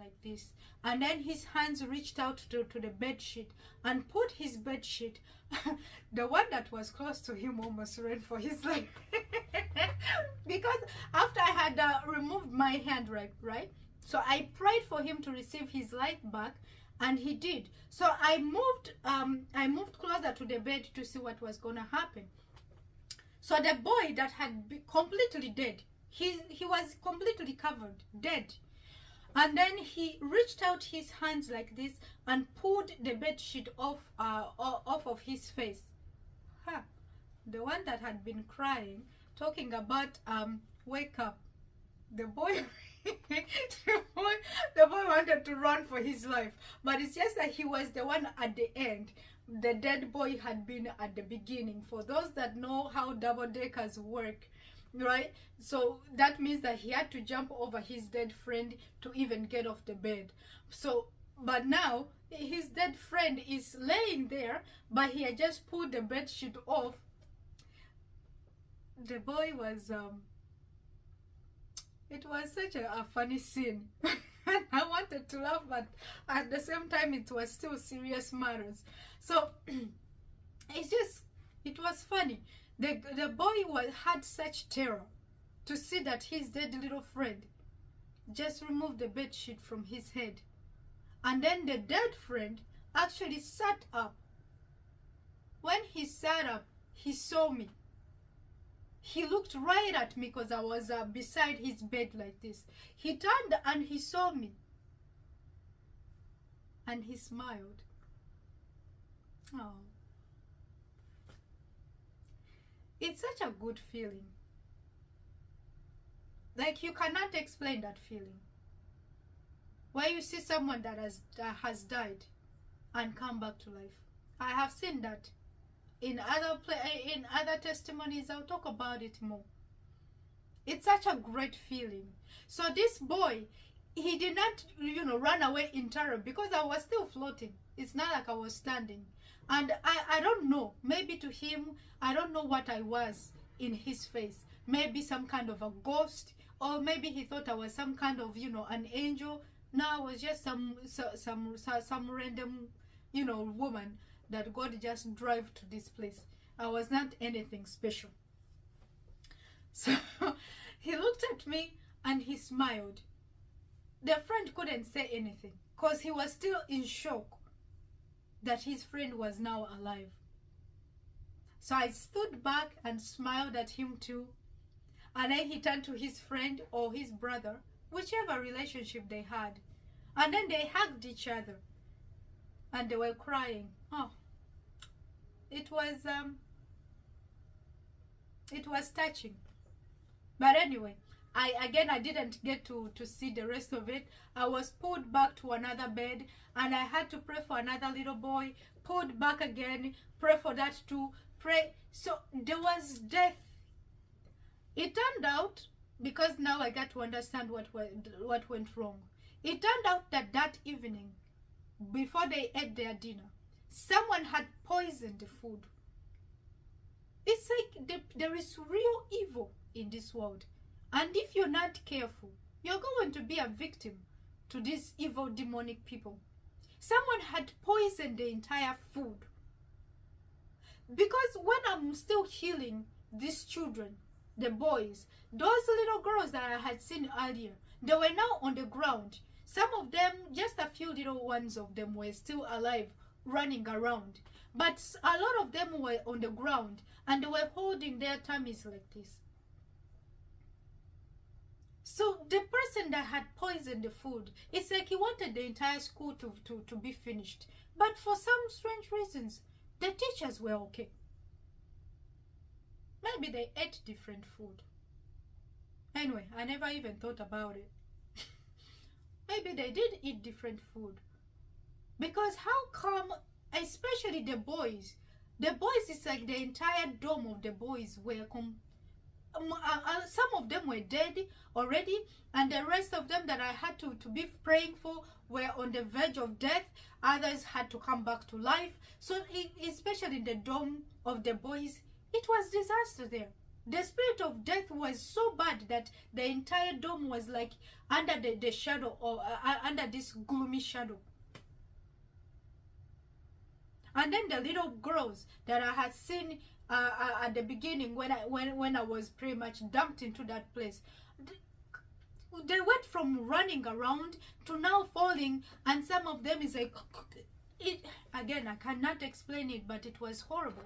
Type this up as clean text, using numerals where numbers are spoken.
like this, and then his hands reached out to the bed sheet and put his bed sheet. The one that was close to him almost ran for his life. Because after I had removed my hand, right, so I prayed for him to receive his life back, and he did. So I moved closer to the bed to see what was gonna happen. So the boy that had been completely dead, he was completely covered, dead. And then he reached out his hands like this and pulled the bed sheet off of his face. Huh. The one that had been crying, talking about wake up. The boy, the boy wanted to run for his life, but it's just that he was the one at the end. The dead boy had been at the beginning. For those that know how double deckers work, right? So that means that he had to jump over his dead friend to even get off the bed. So, but now his dead friend is laying there, but he had just pulled the bed sheet off. The boy was it was such a funny scene. And I wanted to laugh, but at the same time it was still serious matters. So it was funny. The boy had such terror to see that his dead little friend just removed the bed sheet from his head. And then the dead friend actually sat up. When he sat up, he saw me. He looked right at me because I was beside his bed like this. He turned and he saw me. And he smiled. Oh. It's such a good feeling. Like, you cannot explain that feeling. Where you see someone that has died and come back to life. I have seen that. In other testimonies, I'll talk about it more. It's such a great feeling. So this boy, he did not, run away in terror because I was still floating. It's not like I was standing. And I don't know, maybe to him, I don't know what I was in his face. Maybe some kind of a ghost, or maybe he thought I was some kind of, an angel. No, I was just some random, woman that God just drove to this place. I was not anything special. So he looked at me and he smiled. The friend couldn't say anything because he was still in shock that his friend was now alive. So I stood back and smiled at him too. And then he turned to his friend or his brother, whichever relationship they had. And then they hugged each other. And they were crying. Oh, it was touching. But anyway, I didn't get to see the rest of it. I was pulled back to another bed, and I had to pray for another little boy. Pulled back again, pray for that too. Pray. So there was death. It turned out, because now I got to understand what went wrong. It turned out that evening, before they ate their dinner, someone had poisoned the food. It's like there is real evil in this world. And if you're not careful, you're going to be a victim to these evil demonic people. Someone had poisoned the entire food. Because when I'm still healing these children, the boys, those little girls that I had seen earlier, they were now on the ground. Some of them, just a few little ones of them were still alive, running around. But a lot of them were on the ground and they were holding their tummies like this. So the person that had poisoned the food, it's like he wanted the entire school to be finished. But for some strange reasons, the teachers were okay. Maybe they ate different food. Anyway, I never even thought about it. Maybe they did eat different food. Because how come, especially the boys, it's like the entire dome of the boys were some of them were dead already, and the rest of them that I had to be praying for were on the verge of death. Others had to come back to life. So especially the dome of the boys, it was disaster there. The spirit of death was so bad that the entire dome was like under the shadow, or under this gloomy shadow. And then the little girls that I had seen at the beginning, when I was pretty much dumped into that place, they went from running around to now falling, and some of them is like, again, I cannot explain it, but it was horrible.